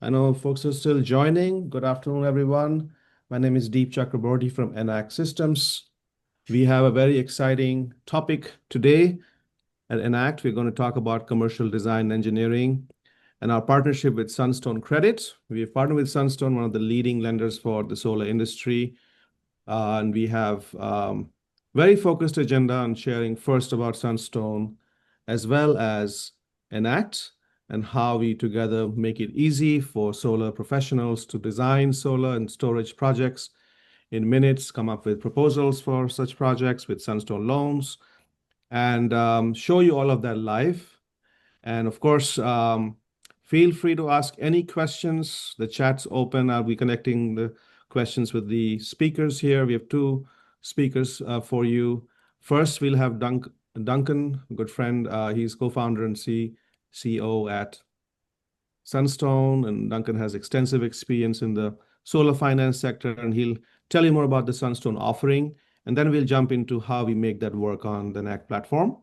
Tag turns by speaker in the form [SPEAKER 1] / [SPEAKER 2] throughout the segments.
[SPEAKER 1] I know folks are still joining. Good afternoon, everyone. My name is Deep Chakraborty from Enact Systems. We have a very exciting topic today at Enact. We're going to talk about commercial design engineering and our partnership with Sunstone Credit. We have partnered with Sunstone, one of the leading lenders for the solar industry. And we have very focused agenda on sharing first about Sunstone as well as Enact and how we together make it easy for solar professionals to design solar and storage projects in minutes, come up with proposals for such projects with Sunstone loans, and show you all of that live. And of course, feel free to ask any questions. The chat's open. I'll be connecting the questions with the speakers here. We have two speakers for you. First, we'll have Duncan, a good friend. He's co-founder and CEO at Sunstone, and Duncan has extensive experience in the solar finance sector, and he'll tell you more about the Sunstone offering. And then we'll jump into how we make that work on the NAC platform.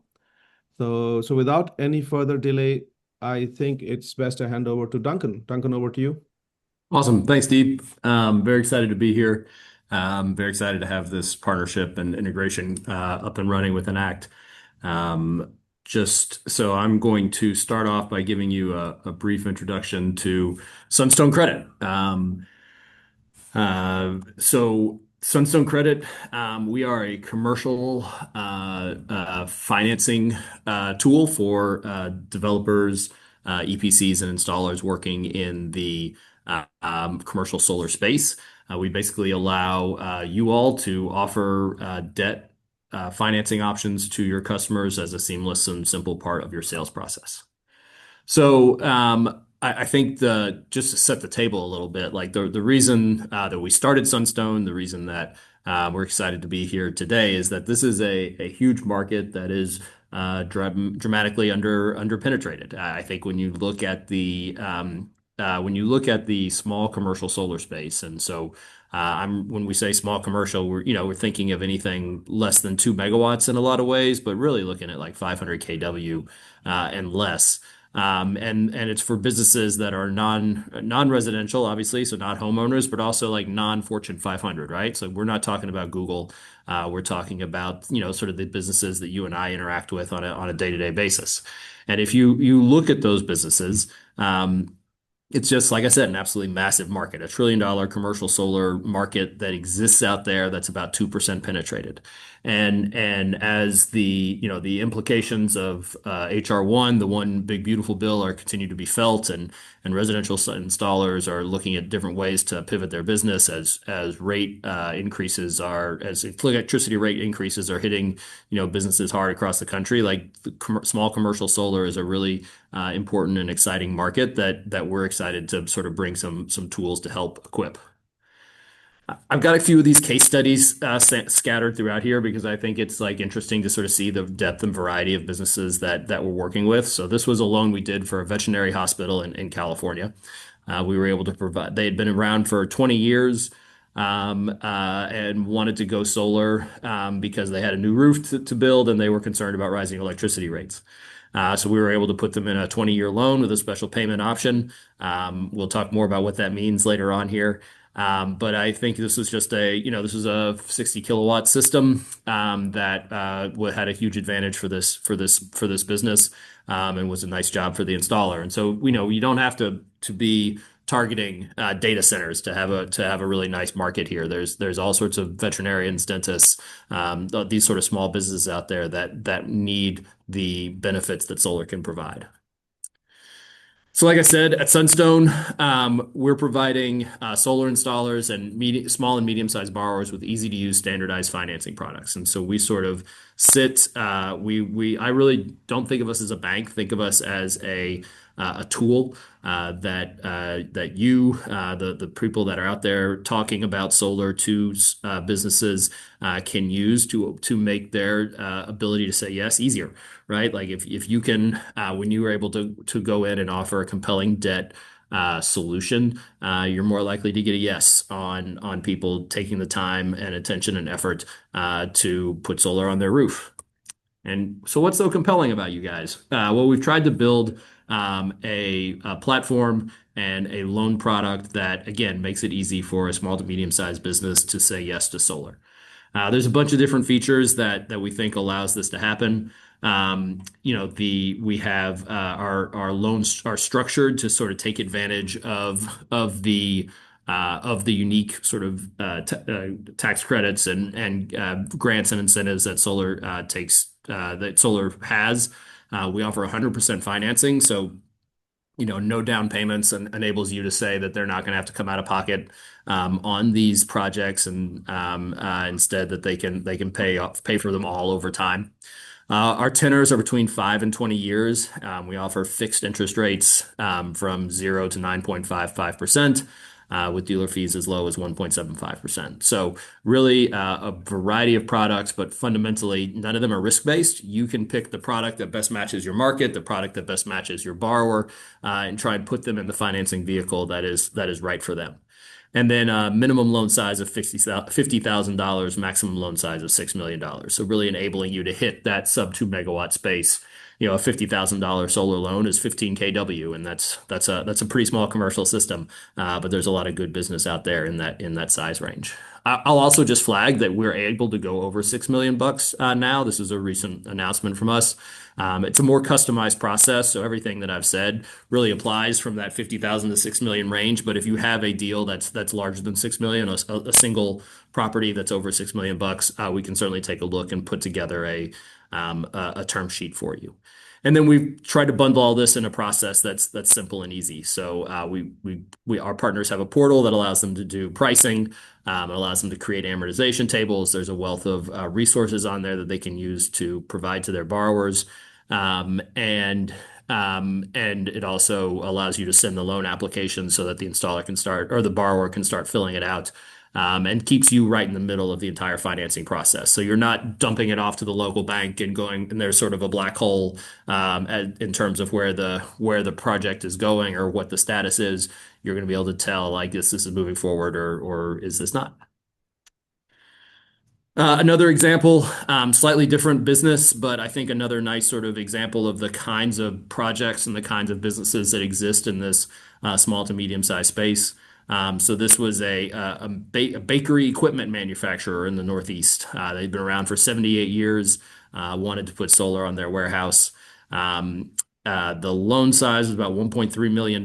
[SPEAKER 1] So without any further delay, I think it's best to hand over to Duncan. Duncan, over to you.
[SPEAKER 2] Awesome. Thanks, Deep. Very excited to be here. Very excited to have this partnership and integration up and running with Enact. Just so I'm going to start off by giving you a brief introduction to Sunstone Credit. So Sunstone Credit, we are a commercial financing tool for developers, EPCs, and installers working in the commercial solar space. We basically allow you all to offer debt financing options to your customers as a seamless and simple part of your sales process. So I think just to set the table a little bit, like the reason that we started Sunstone, the reason that we're excited to be here today is that this is a huge market that is dramatically underpenetrated. I think when you look at the small commercial solar space, and so when we say small commercial, we're thinking of anything less than 2 megawatts in a lot of ways, but really looking at like 500 kW and less. And it's for businesses that are non-residential, obviously, so not homeowners, but also like non-Fortune 500, right? So we're not talking about Google. We're talking about sort of the businesses that you and I interact with on a day-to-day basis. And if you look at those businesses, it's just, like I said, an absolutely massive market, $1 trillion commercial solar market that exists out there that's about 2% penetrated. And as the implications of HR1, the one big beautiful bill, are continue to be felt, and residential installers are looking at different ways to pivot their business as electricity rate increases are hitting businesses hard across the country. Like small commercial solar is a really important and exciting market that we're excited to sort of bring some tools to help equip. I've got a few of these case studies scattered throughout here because I think it's like interesting to sort of see the depth and variety of businesses that we're working with. So this was a loan we did for a veterinary hospital in California. We were able to provide. They had been around for 20 years and wanted to go solar because they had a new roof to build and they were concerned about rising electricity rates. So we were able to put them in a 20-year loan with a special payment option. We'll talk more about what that means later on here. But I think this was just this was a 60 kilowatt system that had a huge advantage for this business and was a nice job for the installer. And so you don't have to be targeting data centers to have a really nice market here. There's all sorts of veterinarians, dentists, these sort of small businesses out there that need the benefits that solar can provide. So like I said, at Sunstone, we're providing solar installers and small and medium-sized borrowers with easy-to-use standardized financing products. And so we sort of I really don't think of us as a bank. Think of us as a tool that the people that are out there talking about solar to businesses can use to make their ability to say yes easier, right? Like if you can, when you are able to go in and offer a compelling debt solution, you're more likely to get a yes on people taking the time and attention and effort to put solar on their roof. And so what's so compelling about you guys? Well, we've tried to build a platform and a loan product that, again, makes it easy for a small to medium-sized business to say yes to solar. There's a bunch of different features that we think allows this to happen. We have our loans are structured to sort of take advantage of the unique sort of tax credits and grants and incentives that solar has. We offer 100% financing, so no down payments, and enables you to say that they're not going to have to come out of pocket on these projects, and instead that they can pay for them all over time. Our tenors are between 5 and 20 years. We offer fixed interest rates from 0 to 9.55%, with dealer fees as low as 1.75%. So really a variety of products, but fundamentally none of them are risk-based. You can pick the product that best matches your market, the product that best matches your borrower, and try and put them in the financing vehicle that is right for them. And then minimum loan size of $50,000, maximum loan size of $6 million. So really enabling you to hit that sub 2 megawatt space. A $50,000 solar loan is 15 kW, and that's a pretty small commercial system. But there's a lot of good business out there in that size range. I'll also just flag that we're able to go over $6 million now. This is a recent announcement from us. It's a more customized process, so everything that I've said really applies from that 50,000 to 6 million range. But if you have a deal that's larger than 6 million, a single property that's over $6 million, we can certainly take a look and put together a term sheet for you. And then we've tried to bundle all this in a process that's simple and easy. So our partners have a portal that allows them to do pricing. It allows them to create amortization tables. There's a wealth of resources on there that they can use to provide to their borrowers. And it also allows you to send the loan application so that the installer can start, or the borrower can start filling it out, and keeps you right in the middle of the entire financing process. So you're not dumping it off to the local bank and going, and there's sort of a black hole in terms of where the project is going or what the status is. You're going to be able to tell, like, this is moving forward, or is this not? Another example, slightly different business, but I think another nice sort of example of the kinds of projects and the kinds of businesses that exist in this small to medium-sized space. So this was a bakery equipment manufacturer in the Northeast. They've been around for 78 years, wanted to put solar on their warehouse. The loan size was about $1.3 million.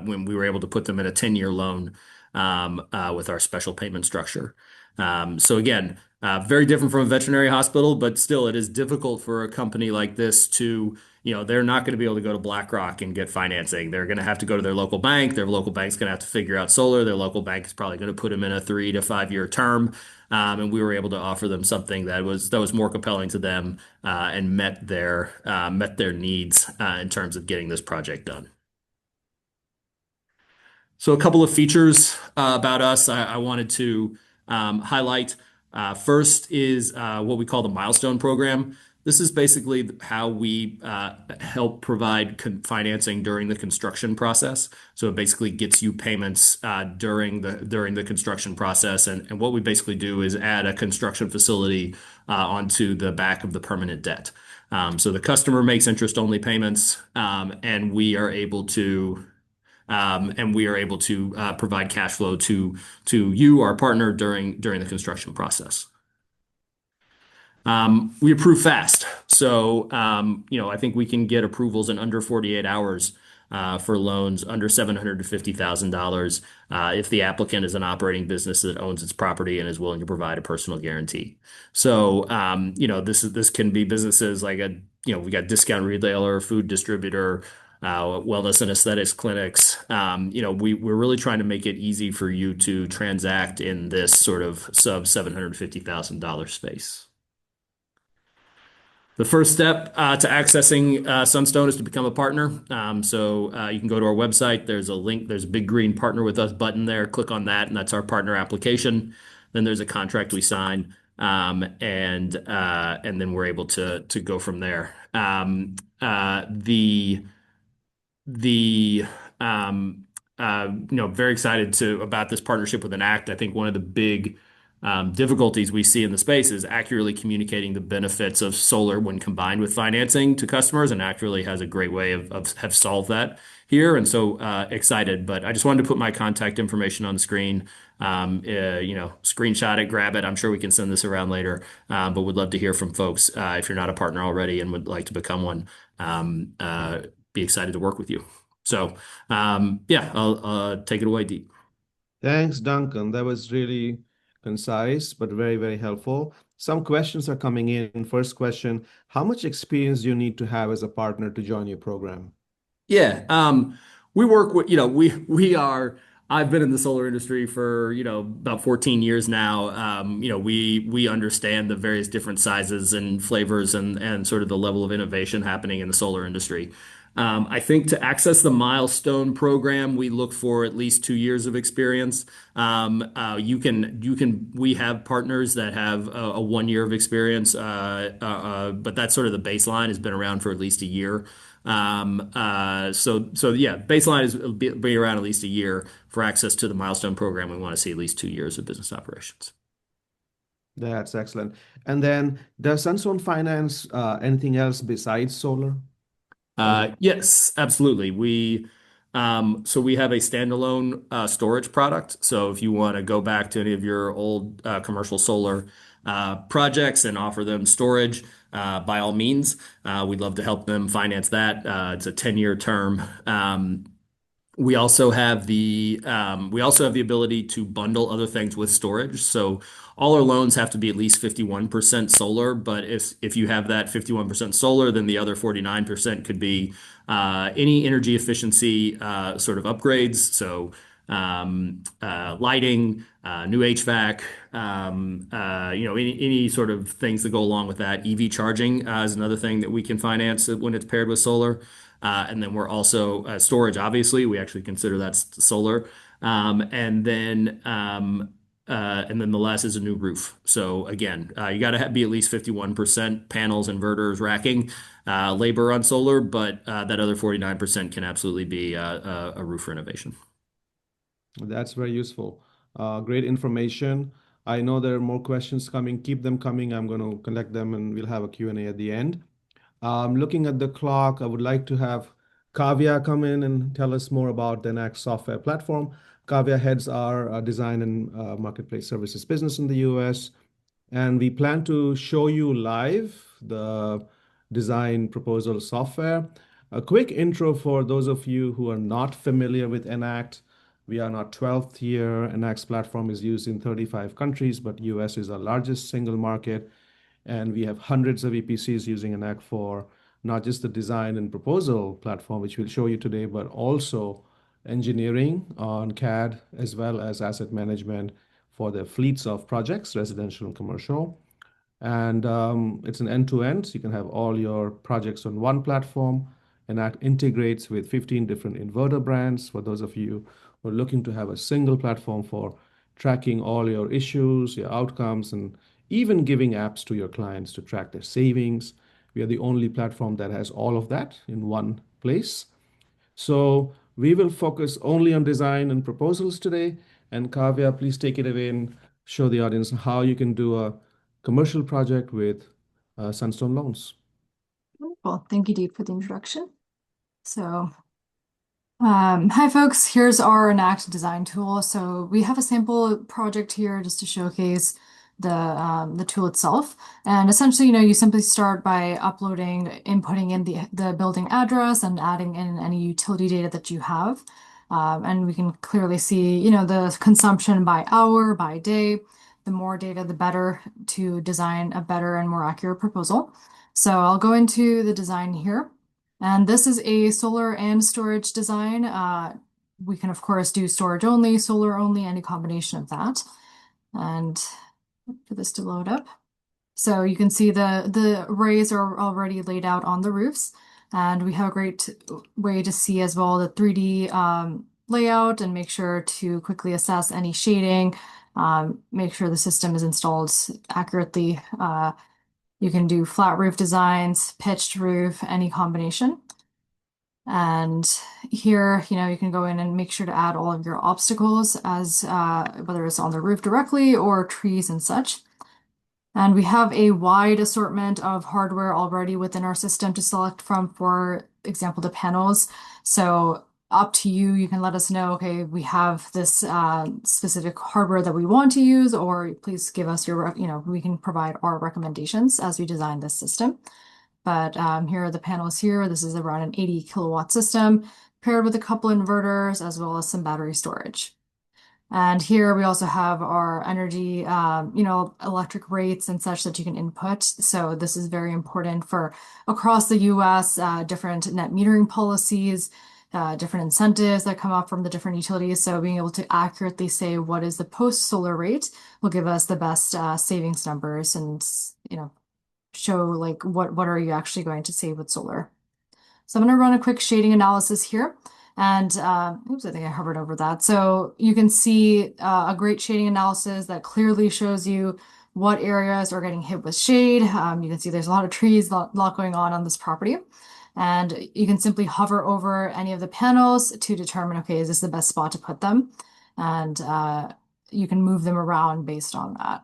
[SPEAKER 2] When we were able to put them in a 10-year loan with our special payment structure. So again, very different from a veterinary hospital, but still it is difficult for a company like this to, they're not going to be able to go to BlackRock and get financing. They're going to have to go to their local bank. Their local bank's going to have to figure out solar. Their local bank is probably going to put them in a 3 to 5 year term. And we were able to offer them something that was more compelling to them, and met their needs in terms of getting this project done. So a couple of features about us I wanted to highlight. First is what we call the milestone program. This is basically how we help provide financing during the construction process. So it basically gets you payments during the construction process. And what we basically do is add a construction facility onto the back of the permanent debt. So the customer makes interest-only payments, and we are able to provide cash flow to you, our partner, during the construction process. We approve fast. So, I think we can get approvals in under 48 hours for loans under $750,000 if the applicant is an operating business that owns its property and is willing to provide a personal guarantee. So, this can be businesses like we got discount retailer, food distributor, wellness and aesthetics clinics. We're really trying to make it easy for you to transact in this sort of sub $750,000 space. The first step to accessing Sunstone is to become a partner. So you can go to our website. There's a link. There's a big green Partner with Us button there. Click on that, and that's our partner application. Then there's a contract we sign, and then we're able to go from there. Very excited about this partnership with Enact. I think one of the big difficulties we see in the space is accurately communicating the benefits of solar when combined with financing to customers, and accurately has a great way of have solved that here. And so excited, but I just wanted to put my contact information on the screen. Screenshot it, grab it. I'm sure we can send this around later, but would love to hear from folks if you're not a partner already and would like to become one. Be excited to work with you. So, yeah, I'll take it away, Deep.
[SPEAKER 1] Thanks, Duncan. That was really concise, but very, very helpful. Some questions are coming in. First question, how much experience do you need to have as a partner to join your program?
[SPEAKER 2] Yeah, we work with, we are, I've been in the solar industry for, about 14 years now. We understand the various different sizes and flavors and sort of the level of innovation happening in the solar industry. I think to access the milestone program, we look for at least 2 years of experience. We have partners that have a 1 year of experience, but that's sort of the baseline, has been around for at least a year. So yeah, baseline is be around at least a year for access to the milestone program. We want to see at least 2 years of business operations.
[SPEAKER 1] That's excellent. And then does Sunstone finance anything else besides solar?
[SPEAKER 2] Yes, absolutely. So we have a standalone storage product. So if you want to go back to any of your old commercial solar projects and offer them storage, by all means, we'd love to help them finance that. It's a 10-year term. We also have the ability to bundle other things with storage. So all our loans have to be at least 51% solar, but if you have that 51% solar, then the other 49% could be any energy efficiency sort of upgrades. So lighting, new HVAC, any sort of things that go along with that. EV charging is another thing that we can finance when it's paired with solar. And then we're also storage, obviously, we actually consider that solar. And then the last is a new roof. So again, you got to be at least 51% panels, inverters, racking, labor on solar, but that other 49% can absolutely be a roof renovation.
[SPEAKER 1] That's very useful. Great information. I know there are more questions coming. Keep them coming. I'm going to collect them and we'll have a Q&A at the end. Looking at the clock, I would like to have Kavya come in and tell us more about the Enact software platform. Kavya heads our design and marketplace services business in the US. And we plan to show you live the design proposal software. A quick intro for those of you who are not familiar with Enact. We are in our 12th year. Enact's platform is used in 35 countries, but US is our largest single market. And we have hundreds of EPCs using Enact for not just the design and proposal platform, which we'll show you today, but also engineering on CAD, as well as asset management for the fleets of projects, residential and commercial. And it's an end-to-end, so you can have all your projects on one platform. Enact integrates with 15 different inverter brands. For those of you who are looking to have a single platform for tracking all your issues, your outcomes, and even giving apps to your clients to track their savings. We are the only platform that has all of that in one place. So we will focus only on design and proposals today. And Kavya, please take it away and show the audience how you can do a commercial project with Sunstone loans.
[SPEAKER 3] Well, thank you, Deep, for the introduction. So, hi folks, here's our Enact design tool. So we have a sample project here just to showcase the tool itself. And essentially, you simply start by inputting in the building address and adding in any utility data that you have. And we can clearly see, the consumption by hour, by day. The more data, the better to design a better and more accurate proposal. So I'll go into the design here. And this is a solar and storage design. We can, of course, do storage only, solar only, any combination of that. And for this to load up. So you can see the arrays are already laid out on the roofs. And we have a great way to see as well the 3D layout and make sure to quickly assess any shading, make sure the system is installed accurately. You can do flat roof designs, pitched roof, any combination. And here, you can go in and make sure to add all of your obstacles as whether it's on the roof directly or trees and such. And we have a wide assortment of hardware already within our system to select from, for example, the panels. So up to you, you can let us know, okay, we have this specific hardware that we want to use, or please give us your, we can provide our recommendations as we design this system. But here are the panels here. This is around an 80 kilowatt system paired with a couple inverters as well as some battery storage. And here we also have our energy, electric rates and such that you can input. So this is very important for across the US, different net metering policies, different incentives that come up from the different utilities. So being able to accurately say what is the post-solar rate will give us the best savings numbers and, show like what are you actually going to save with solar. So I'm going to run a quick shading analysis here. And oops, I think I hovered over that. So you can see a great shading analysis that clearly shows you what areas are getting hit with shade. You can see there's a lot of trees, a lot going on this property. And you can simply hover over any of the panels to determine, okay, is this the best spot to put them? And you can move them around based on that.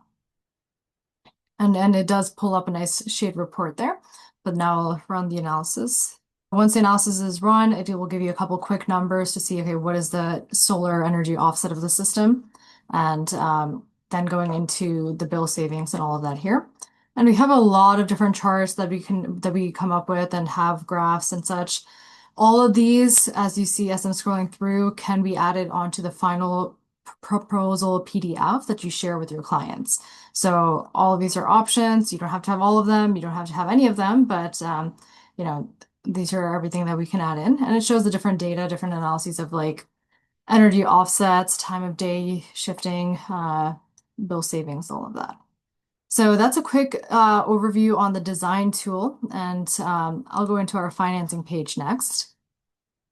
[SPEAKER 3] And it does pull up a nice shade report there, but now I'll run the analysis. Once the analysis is run, it will give you a couple quick numbers to see, okay, what is the solar energy offset of the system? And then going into the bill savings and all of that here. And we have a lot of different charts that we come up with and have graphs and such. All of these, as you see as I'm scrolling through, can be added onto the final proposal PDF that you share with your clients. So all of these are options. You don't have to have all of them. You don't have to have any of them, but these are everything that we can add in. And it shows the different data, different analyses of like energy offsets, time of day shifting, bill savings, all of that. So that's a quick overview on the design tool. And I'll go into our financing page next.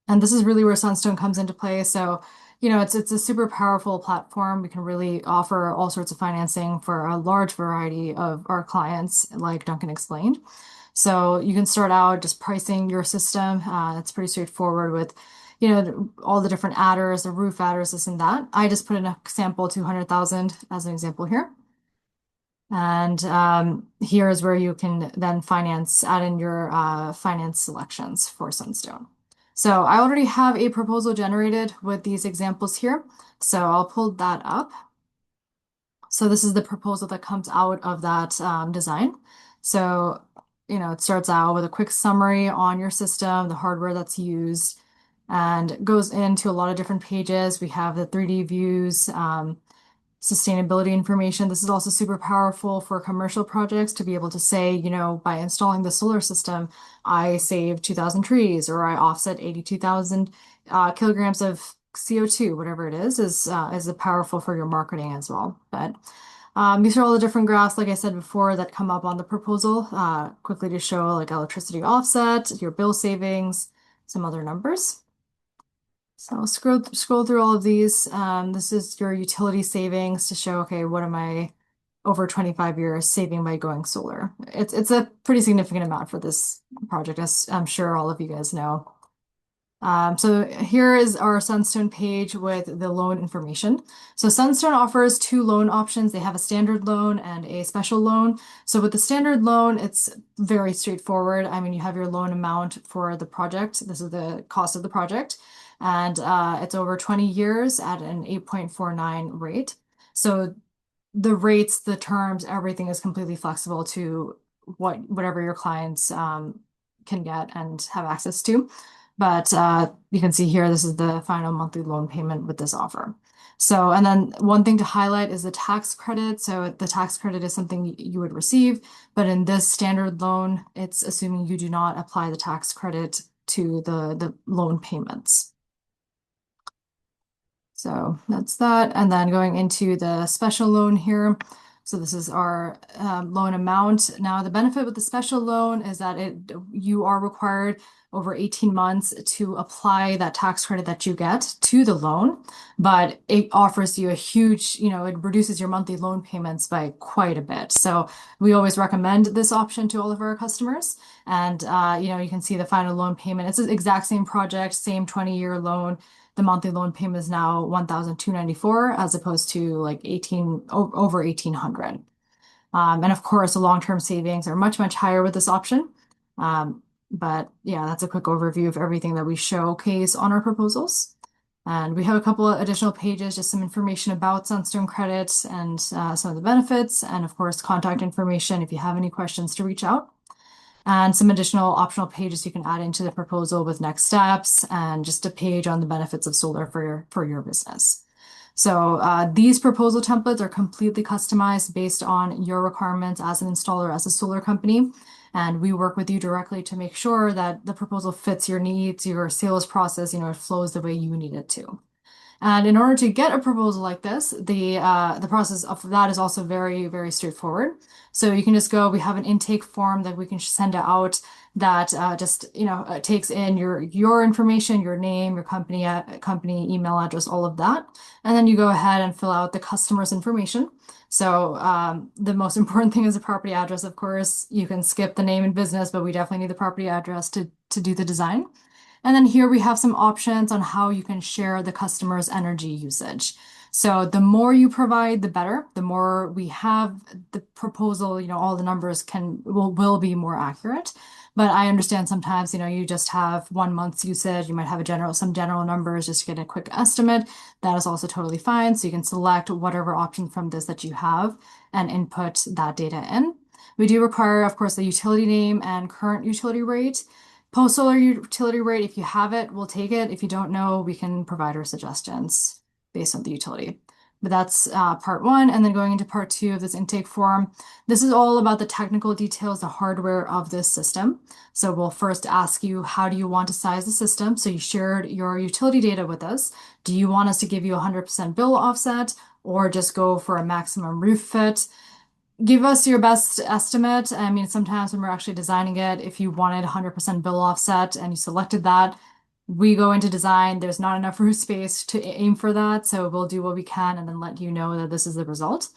[SPEAKER 3] And this is really where Sunstone comes into play. So it's a super powerful platform. We can really offer all sorts of financing for a large variety of our clients, like Duncan explained. So you can start out just pricing your system. It's pretty straightforward with, all the different adders, the roof adders, this and that. I just put in a sample 200,000 as an example here. And here is where you can then add in your finance selections for Sunstone. So I already have a proposal generated with these examples here. So I'll pull that up. So this is the proposal that comes out of that design. So, it starts out with a quick summary on your system, the hardware that's used, and goes into a lot of different pages. We have the 3D views, sustainability information. This is also super powerful for commercial projects to be able to say, by installing the solar system, I saved 2,000 trees, or I offset 82,000 kilograms of CO2, whatever it is powerful for your marketing as well. But these are all the different graphs, like I said before, that come up on the proposal, quickly to show like electricity offset, your bill savings, some other numbers. So I'll scroll through all of these. This is your utility savings to show, okay, what am I over 25 years saving by going solar? It's a pretty significant amount for this project, as I'm sure all of you guys know. So here is our Sunstone page with the loan information. So Sunstone offers two loan options. They have a standard loan and a special loan. So with the standard loan, it's very straightforward. I mean, you have your loan amount for the project. This is the cost of the project. And it's over 20 years at an 8.49 rate. So the rates, the terms, everything is completely flexible to whatever your clients can get and have access to. But you can see here, this is the final monthly loan payment with this offer. So, and then one thing to highlight is the tax credit. So the tax credit is something you would receive, but in this standard loan, it's assuming you do not apply the tax credit to the loan payments. So that's that. And then going into the special loan here. So this is our loan amount. Now, the benefit with the special loan is that you are required over 18 months to apply that tax credit that you get to the loan, but it offers you a huge, it reduces your monthly loan payments by quite a bit. So we always recommend this option to all of our customers. And, you can see the final loan payment. It's the exact same project, same 20-year loan. The monthly loan payment is now $1,294 as opposed to like over 1,800. And of course, the long-term savings are much, much higher with this option. But yeah, that's a quick overview of everything that we showcase on our proposals. And we have a couple of additional pages, just some information about Sunstone Credit and some of the benefits, and of course, contact information if you have any questions to reach out. And some additional optional pages you can add into the proposal with next steps and just a page on the benefits of solar for your business. So these proposal templates are completely customized based on your requirements as an installer, as a solar company. And we work with you directly to make sure that the proposal fits your needs, your sales process, it flows the way you need it to. And in order to get a proposal like this, the process of that is also very, very straightforward. So you can just go, we have an intake form that we can send out that takes in your information, your name, your company email address, all of that. And then you go ahead and fill out the customer's information. So the most important thing is the property address, of course. You can skip the name and business, but we definitely need the property address to do the design. And then here we have some options on how you can share the customer's energy usage. So the more you provide, the better. The more we have the proposal, all the numbers will be more accurate. But I understand sometimes, you just have 1 month's usage. You might have some general numbers just to get a quick estimate. That is also totally fine. So you can select whatever option from this that you have and input that data in. We do require, of course, the utility name and current utility rate. Post-solar utility rate, if you have it, we'll take it. If you don't know, we can provide our suggestions based on the utility. But that's part one. And then going into part two of this intake form, this is all about the technical details, the hardware of this system. So we'll first ask you, how do you want to size the system? So you shared your utility data with us. Do you want us to give you 100% bill offset or just go for a maximum roof fit? Give us your best estimate. I mean, sometimes when we're actually designing it, if you wanted 100% bill offset and you selected that, we go into design, there's not enough roof space to aim for that. So we'll do what we can and then let you know that this is the result.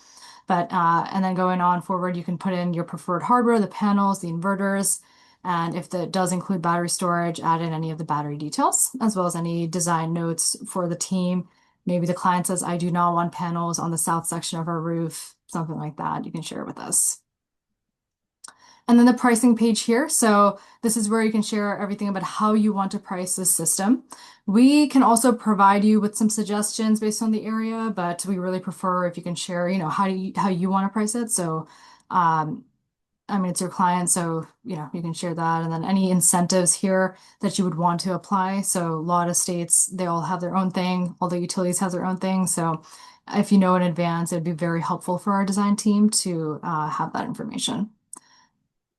[SPEAKER 3] But, and then going on forward, you can put in your preferred hardware, the panels, the inverters, and if that does include battery storage, add in any of the battery details, as well as any design notes for the team. Maybe the client says, I do not want panels on the south section of our roof, something like that. You can share with us. And then the pricing page here. So this is where you can share everything about how you want to price this system. We can also provide you with some suggestions based on the area, but we really prefer if you can share, how you want to price it. So, I mean, it's your client, so, you can share that. And then any incentives here that you would want to apply. So a lot of states, they all have their own thing. All the utilities have their own thing. So if you know in advance, it'd be very helpful for our design team to have that information.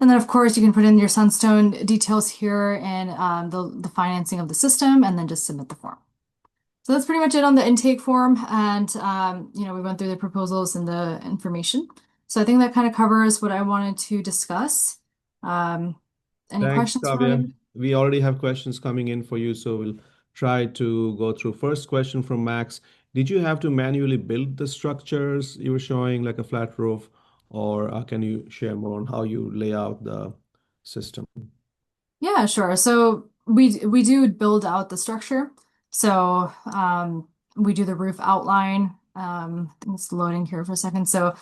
[SPEAKER 3] And then, of course, you can put in your Sunstone details here and the financing of the system, and then just submit the form. So that's pretty much it on the intake form. And, we went through the proposals and the information. So I think that kind of covers what I wanted to discuss. Any
[SPEAKER 1] Thanks,
[SPEAKER 3] questions for
[SPEAKER 1] Kavya.
[SPEAKER 3] me?
[SPEAKER 1] We already have questions coming in for you, so we'll try to go through. First question from Max. Did you have to manually build the structures you were showing, like a flat roof, or can you share more on how you lay out the system?
[SPEAKER 3] Yeah, sure. So we do build out the structure. So we do the roof outline. It's loading here for a second. So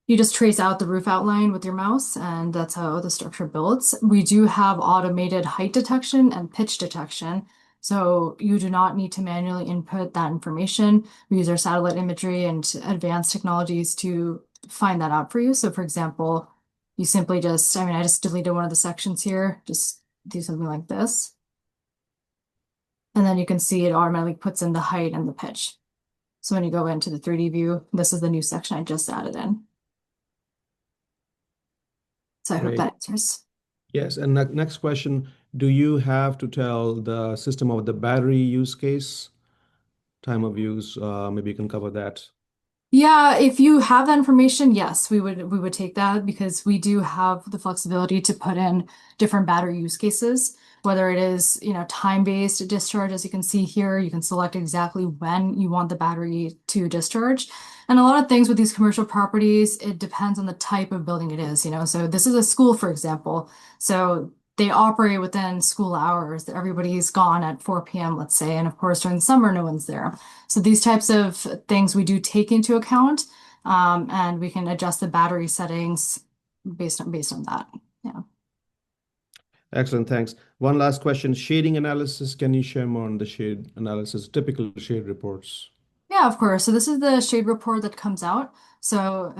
[SPEAKER 3] you just trace out the roof outline with your mouse, and that's how the structure builds. We do have automated height detection and pitch detection. So you do not need to manually input that information. We use our satellite imagery and advanced technologies to find that out for you. So for example, you simply just, I just deleted one of the sections here, just do something like this. And then you can see it automatically puts in the height and the pitch. So when you go into the 3D view, this is the new section I just added in. So I hope that answers.
[SPEAKER 1] Yes, and next question, do you have to tell the system of the battery use case, time of use? Maybe you can cover that.
[SPEAKER 3] Yeah, if you have that information, yes, we would take that because we do have the flexibility to put in different battery use cases. whether it is, time-based discharge, as you can see here, you can select exactly when you want the battery to discharge. And a lot of things with these commercial properties, it depends on the type of building it is, So this is a school, for example. So they operate within school hours. Everybody's gone at 4 p.m., let's say. And of course, during the summer, no one's there. So these types of things we do take into account, and we can adjust the battery settings based on that. Yeah.
[SPEAKER 1] Excellent, thanks. One last question. Shading analysis. Can you share more on the shade analysis, typical shade reports?
[SPEAKER 3] Yeah, of course. So this is the shade report that comes out. So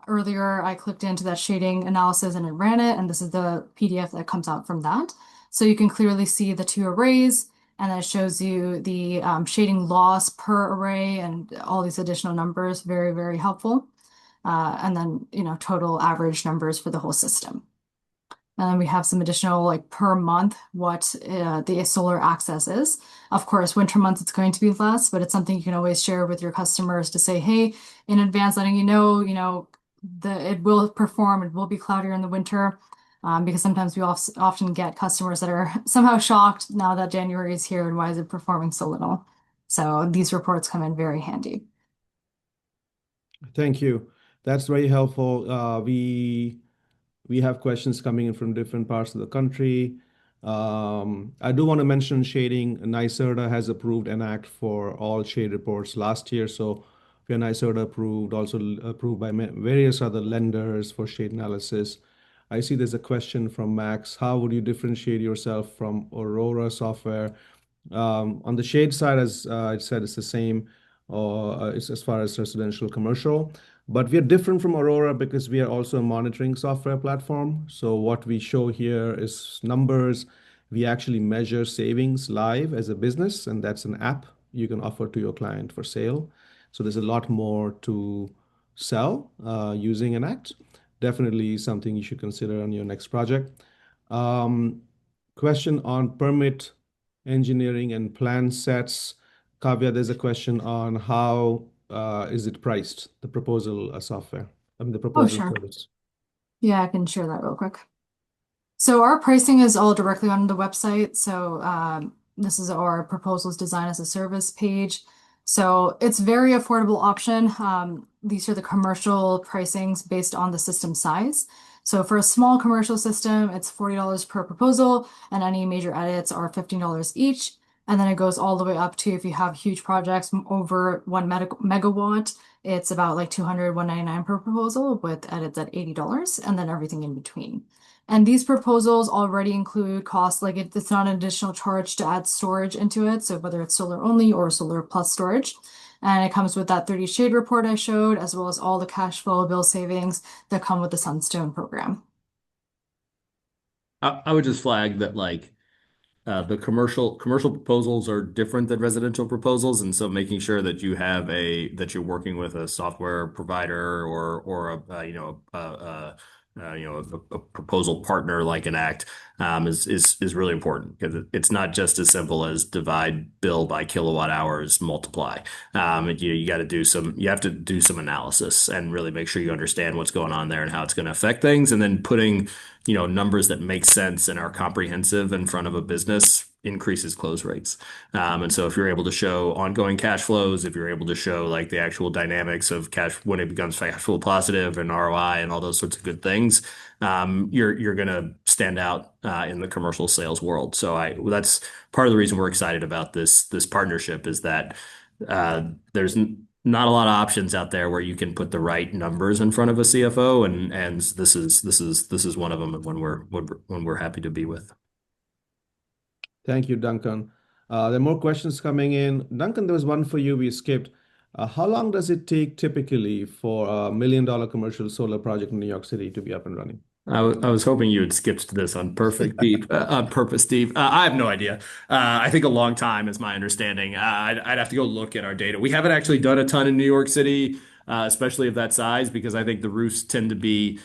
[SPEAKER 3] earlier I clicked into that shading analysis and it ran it, and this is the PDF that comes out from that. So you can clearly see the two arrays, and then it shows you the shading loss per array and all these additional numbers. Very, very helpful. And then, total average numbers for the whole system. And then we have some additional like per month what the solar access is. Of course, winter months it's going to be less, but it's something you can always share with your customers to say, hey, in advance, letting it will perform, it will be cloudier in the winter. Because sometimes we often get customers that are somehow shocked now that January is here and why is it performing so little? So these reports come in very handy.
[SPEAKER 1] Thank you. That's very helpful. We have questions coming in from different parts of the country. I do want to mention shading. NYSERDA has approved Enact for all shade reports last year. So we are NYSERDA approved, also approved by various other lenders for shade analysis. I see there's a question from Max. How would you differentiate yourself from Aurora software? On the shade side, as I said, it's the same, it's as far as residential commercial. But we are different from Aurora because we are also a monitoring software platform. So what we show here is numbers. We actually measure savings live as a business, and that's an app you can offer to your client for sale. So there's a lot more to sell using Enact. Definitely something you should consider on your next project. Question on permit engineering and plan sets. Kavya, there's a question on how is it priced, the proposal software, the
[SPEAKER 3] Oh,
[SPEAKER 1] proposal
[SPEAKER 3] sure.
[SPEAKER 1] service.
[SPEAKER 3] Yeah, I can share that real quick. So our pricing is all directly on the website. So this is our proposals design as a service page. So it's very affordable option. These are the commercial pricings based on the system size. So for a small commercial system, it's $40 per proposal, and any major edits are $15 each. And then it goes all the way up to if you have huge projects over 1 megawatt, it's about like 200, 199 per proposal with edits at $80, and then everything in between. And these proposals already include costs, like it's not an additional charge to add storage into it. So whether it's solar only or solar plus storage. And it comes with that 30 shade report I showed, as well as all the cash flow bill savings that come with the Sunstone program.
[SPEAKER 2] I would just flag that the commercial proposals are different than residential proposals, and so making sure that you're working with a software provider or a proposal partner like Enact is really important because it's not just as simple as divide bill by kilowatt hours multiply. You have to do some analysis and really make sure you understand what's going on there and how it's going to affect things, and then putting numbers that make sense and are comprehensive in front of a business increases close rates. And so if you're able to show ongoing cash flows, if you're able to show like the actual dynamics of cash when it becomes cash flow positive and ROI and all those sorts of good things, you're going to stand out in the commercial sales world. So that's part of the reason we're excited about this partnership is that there's not a lot of options out there where you can put the right numbers in front of a CFO, and this is one of them when we're happy to be with.
[SPEAKER 1] Thank you, Duncan. There are more questions coming in. Duncan, there was one for you we skipped. How long does it take typically for a $1 million commercial solar project in New York City to be up and running?
[SPEAKER 2] I was hoping you had skipped this on purpose, Steve. I have no idea. I think a long time is my understanding. I'd have to go look at our data. We haven't actually done a ton in New York City, especially of that size, because I think the roofs tend to be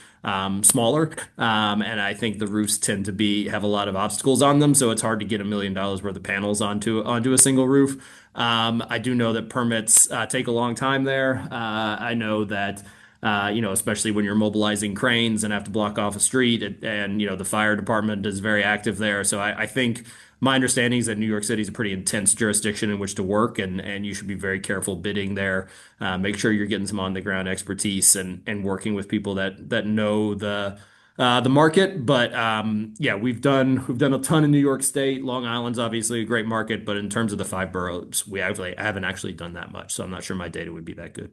[SPEAKER 2] smaller, and I think the roofs tend to have a lot of obstacles on them, so it's hard to get $1 million worth of panels onto a single roof. I do know that permits take a long time there. I know that especially when you're mobilizing cranes and have to block off a street, and the fire department is very active there. So I think my understanding is that New York City is a pretty intense jurisdiction in which to work, and you should be very careful bidding there. Make sure you're getting some on the ground expertise and working with people that know the market. But yeah, we've done a ton in New York State. Long Island's obviously a great market, but in terms of the five boroughs, I haven't actually done that much, so I'm not sure my data would be that good.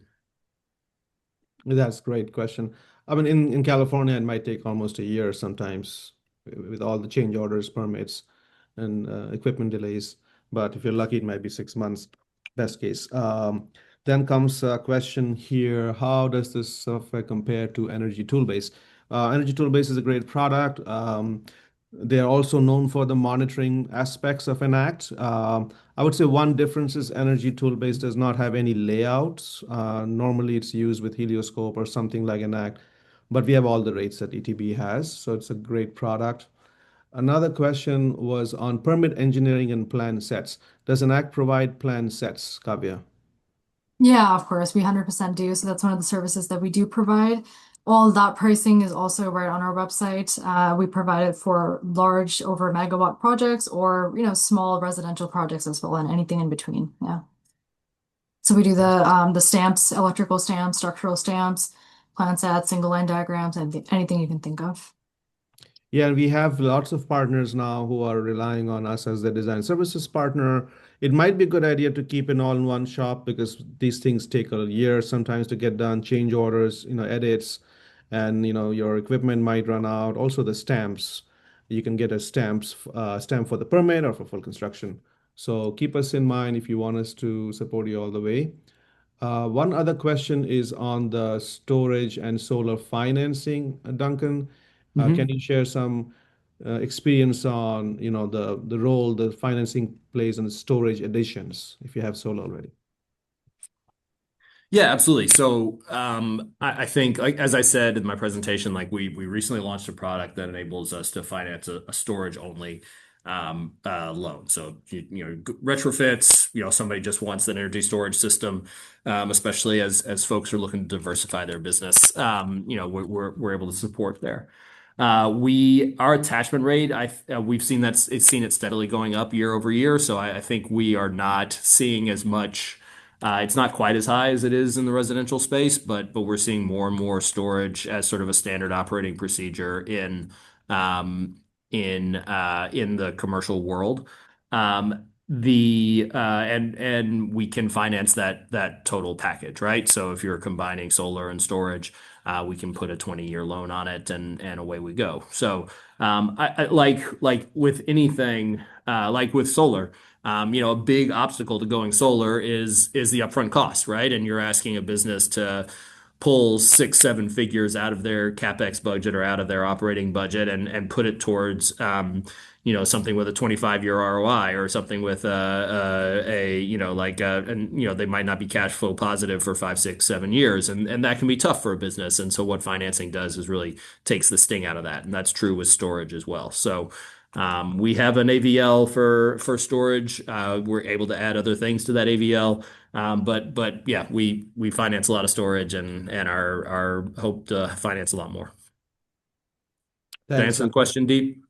[SPEAKER 1] That's a great question. I mean, in California, it might take almost a year sometimes with all the change orders, permits, and equipment delays. But if you're lucky, it might be 6 months, best case. Then comes a question here: how does this software compare to Energy Toolbase? Energy Toolbase is a great product. They are also known for the monitoring aspects of Enact. I would say one difference is Energy Toolbase does not have any layouts. Normally, it's used with Helioscope or something like Enact, but we have all the rates that ETB has, so it's a great product. Another question was on permit engineering and plan sets. Does Enact provide plan sets, Kavya?
[SPEAKER 3] Yeah, of course, we 100% do. So that's one of the services that we do provide. All that pricing is also right on our website. We provide it for large over megawatt projects or, small residential projects as well, and anything in between. Yeah. So we do the stamps, electrical stamps, structural stamps, plan sets, single line diagrams, and anything you can think of.
[SPEAKER 1] Yeah, we have lots of partners now who are relying on us as their design services partner. It might be a good idea to keep it all in one shop because these things take a year sometimes to get done, change orders, edits, and your equipment might run out. Also the stamps. You can get a stamp for the permit or for full construction. So keep us in mind if you want us to support you all the way. One other question is on the storage and solar financing, Duncan. Can
[SPEAKER 2] Mhm.
[SPEAKER 1] you share some experience on, the role the financing plays in the storage additions if you have solar already?
[SPEAKER 2] Yeah, absolutely. So I think, like as I said in my presentation, like we recently launched a product that enables us to finance a storage only loan. So retrofits, somebody just wants an energy storage system, especially as folks are looking to diversify their business. We're able to support there. Our attachment rate, we've seen it's seen it steadily going up year over year. So I think we are not seeing as much. It's not quite as high as it is in the residential space, but we're seeing more and more storage as sort of a standard operating procedure um, in the commercial world. And we can finance that total package, right? So if you're combining solar and storage, we can put a 20-year loan on it, and away we go. So I like with anything, like with solar. A big obstacle to going solar is the upfront cost, right? And you're asking a business to pull six, seven figures out of their CapEx budget or out of their operating budget and put it towards something with a 25-year ROI or something with they might not be cash flow positive for 5, 6, 7 years, and that can be tough for a business. And so what financing does is really takes the sting out of that, and that's true with storage as well. So we have an AVL for storage. We're able to add other things to that AVL. But yeah, we finance a lot of storage and are hope to finance a lot more. To
[SPEAKER 1] Thanks,
[SPEAKER 2] answer the
[SPEAKER 1] Duncan.
[SPEAKER 2] question, Deep?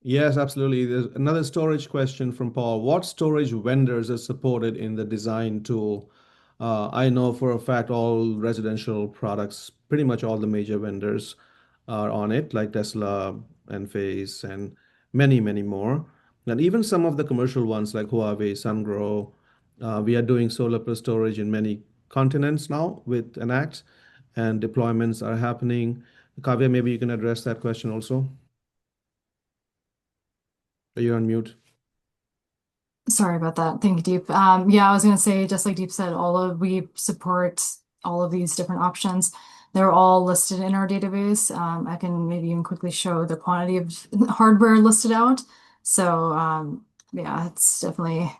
[SPEAKER 1] Yes, absolutely. There's another storage question from Paul. What storage vendors are supported in the design tool? I know for a fact all residential products, pretty much all the major vendors are on it, like Tesla, Enphase, and many, many more. And even some of the commercial ones like Huawei, SunGrow, we are doing solar plus storage in many continents now with Enact, and deployments are happening. Kavya, maybe you can address that question also. You're on mute.
[SPEAKER 3] Sorry about that. Thank you, Deep. Yeah, I was going to say, just like Deep said, we support all of these different options. They're all listed in our database. I can maybe even quickly show the quantity of hardware listed out. So yeah, it's definitely.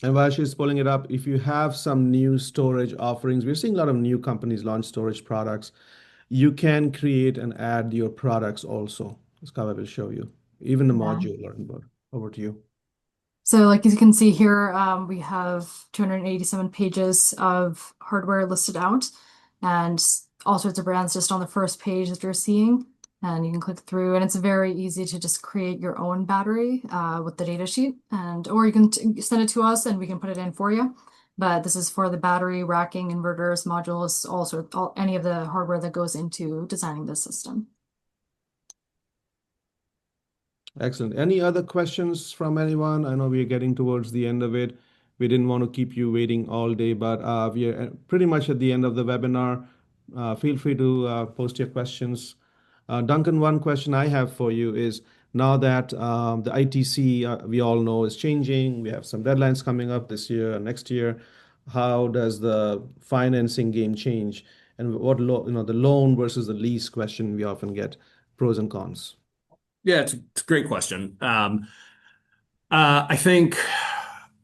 [SPEAKER 1] And while she's pulling it up, if you have some new storage offerings, we're seeing a lot of new companies launch storage products. You can create and add your products also. As Kavya will show you, even the
[SPEAKER 3] Yeah.
[SPEAKER 1] module learn about. Over to you.
[SPEAKER 3] So like you can see here, we have 287 pages of hardware listed out. And all sorts of brands just on the first page that you're seeing. And you can click through, and it's very easy to just create your own battery with the data sheet, or you can send it to us and we can put it in for you. But this is for the battery racking, inverters, modules, any of the hardware that goes into designing this system.
[SPEAKER 1] Excellent. Any other questions from anyone? I know we are getting towards the end of it. We didn't want to keep you waiting all day, but we are pretty much at the end of the webinar. Feel free to post your questions. Duncan, one question I have for you is now that the ITC, we all know, is changing, we have some deadlines coming up this year and next year. How does the financing game change? And the loan versus the lease question we often get, pros and cons.
[SPEAKER 2] Yeah, it's a great question. I think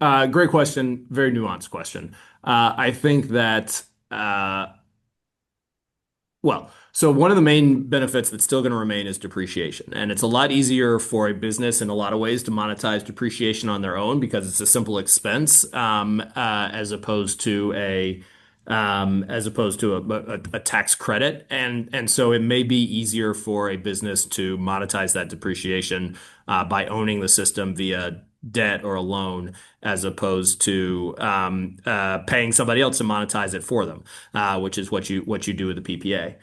[SPEAKER 2] great question, very nuanced question. I think that so one of the main benefits that's still going to remain is depreciation. And it's a lot easier for a business in a lot of ways to monetize depreciation on their own because it's a simple expense, as opposed to a tax credit. And so it may be easier for a business to monetize that depreciation by owning the system via debt or a loan, as opposed to paying somebody else to monetize it for them, which is what you do with the PPA.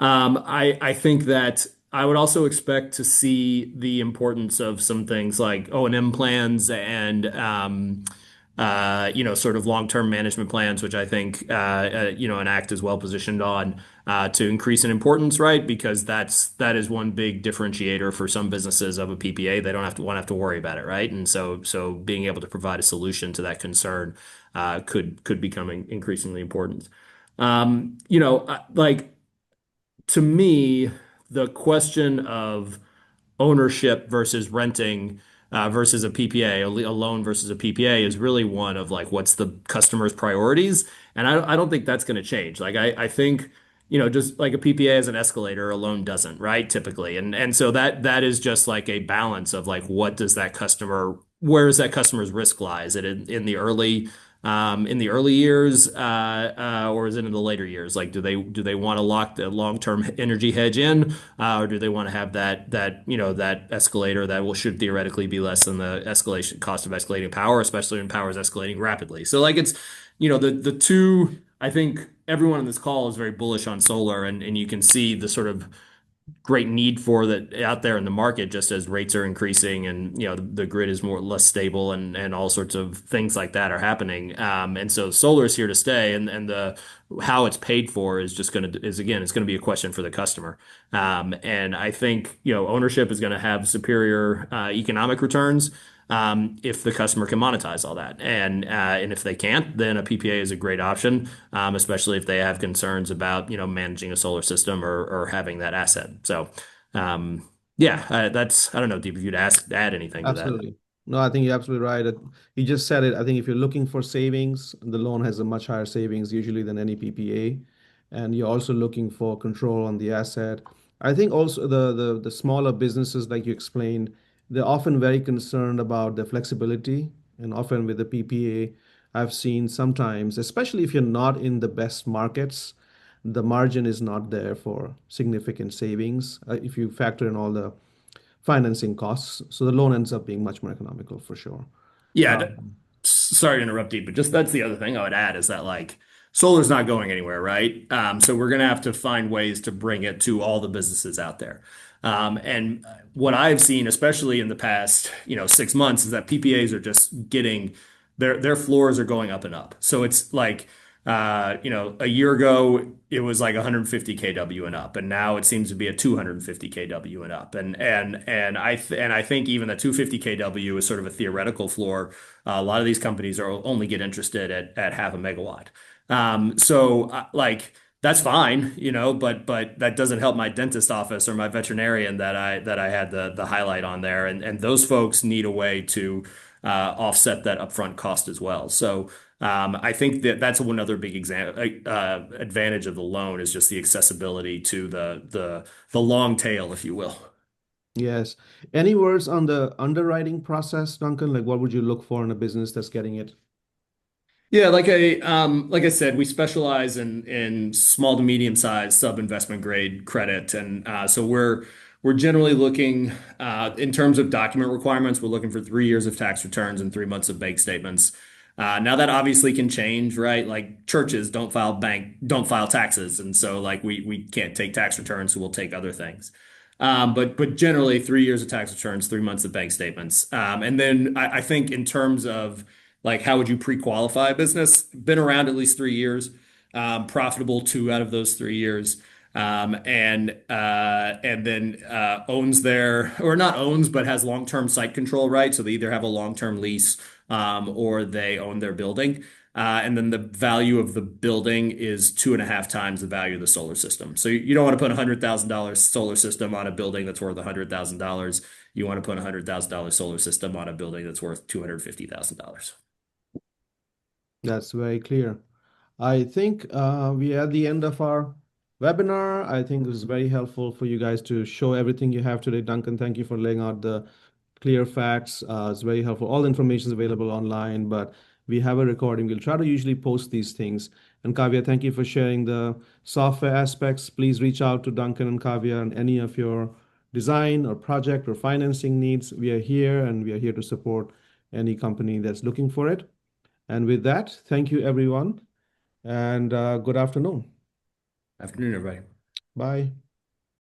[SPEAKER 2] I think that I would also expect to see the importance of some things like O&M plans and sort of long-term management plans, which I think Enact is well positioned on to increase in importance, right? Because that is one big differentiator for some businesses of a PPA. They don't have to worry about it, right? And so being able to provide a solution to that concern could become increasingly important. Like to me, the question of ownership versus renting versus a PPA, a loan versus a PPA is really one of like what's the customer's priorities, and I don't think that's going to change. Like I think just like a PPA has an escalator, a loan doesn't, right? Typically, and so that is just like a balance of like where is that customer's risk lie? Is it in the early years, or is it in the later years? Like, do they want to lock the long-term energy hedge in, or do they want to have that escalator that should theoretically be less than the escalation cost of escalating power, especially when power is escalating rapidly? So, like, it's the two. I think everyone on this call is very bullish on solar, and you can see the sort of great need for that out there in the market just as rates are increasing and the grid is less stable and all sorts of things like that are happening. And so solar is here to stay, and the how it's paid for is again, it's going to be a question for the customer. And I think ownership is going to have superior economic returns if the customer can monetize all that. And if they can't, then a PPA is a great option, especially if they have concerns about managing a solar system or having that asset. So yeah, I don't know, Deep, if you'd add anything to that.
[SPEAKER 1] Absolutely. No, I think you're absolutely right. You just said it. I think if you're looking for savings, the loan has a much higher savings usually than any PPA. And you're also looking for control on the asset. I think also the smaller businesses, like you explained, they're often very concerned about the flexibility. And often with the PPA, I've seen sometimes, especially if you're not in the best markets, the margin is not there for significant savings if you factor in all the financing costs. So the loan ends up being much more economical for sure.
[SPEAKER 2] Yeah,
[SPEAKER 1] Um,
[SPEAKER 2] sorry to interrupt you, but just that's the other thing I would add is that like solar's not going anywhere, right? So we're going to have to find ways to bring it to all the businesses out there. And what I've seen, especially in the past, 6 months, is that PPAs are just getting their floors are going up and up. So it's like, a year ago it was like 150 kW and up, and now it seems to be at 250 kW and up. And I think even the 250 kW is sort of a theoretical floor. A lot of these companies are only get interested at half a megawatt. Like that's fine, but that doesn't help my dentist office or my veterinarian that I had the highlight on there, and those folks need a way to offset that upfront cost as well. So I think that's one other big advantage of the loan is just the accessibility to the long tail, if you will.
[SPEAKER 1] yes. Any words on the underwriting process, Duncan? Like what would you look for in a business that's getting it?
[SPEAKER 2] Yeah, like I said, we specialize in small to medium sized sub-investment grade credit, and so we're generally looking in terms of document requirements. We're looking for 3 years of tax returns and 3 months of bank statements. Now that obviously can change, right? Like churches don't file taxes, and so like we can't take tax returns, so we'll take other things. But generally 3 years of tax returns, 3 months of bank statements, and then I think in terms of like, how would you pre-qualify a business? Been around at least 3 years, profitable 2 out of those 3 years, and then owns their or not owns, but has long-term site control rights. So they either have a long-term lease or they own their building. And then the value of the building is 2.5 times the value of the solar system. So you don't want to put $100,000 solar system on a building that's worth $100,000. You want to put $100,000 solar system on a building that's worth $250,000.
[SPEAKER 1] That's very clear. I think we are at the end of our webinar. I think it was very helpful for you guys to show everything you have today. Duncan, thank you for laying out the clear facts. It's very helpful. All the information is available online, but we have a recording. We'll try to usually post these things. And Kavya, thank you for sharing the software aspects. Please reach out to Duncan and Kavya on any of your design or project or financing needs. We are here and we are here to support any company that's looking for it. And with that, thank you, everyone, and good afternoon.
[SPEAKER 2] Afternoon, everybody.
[SPEAKER 1] Bye.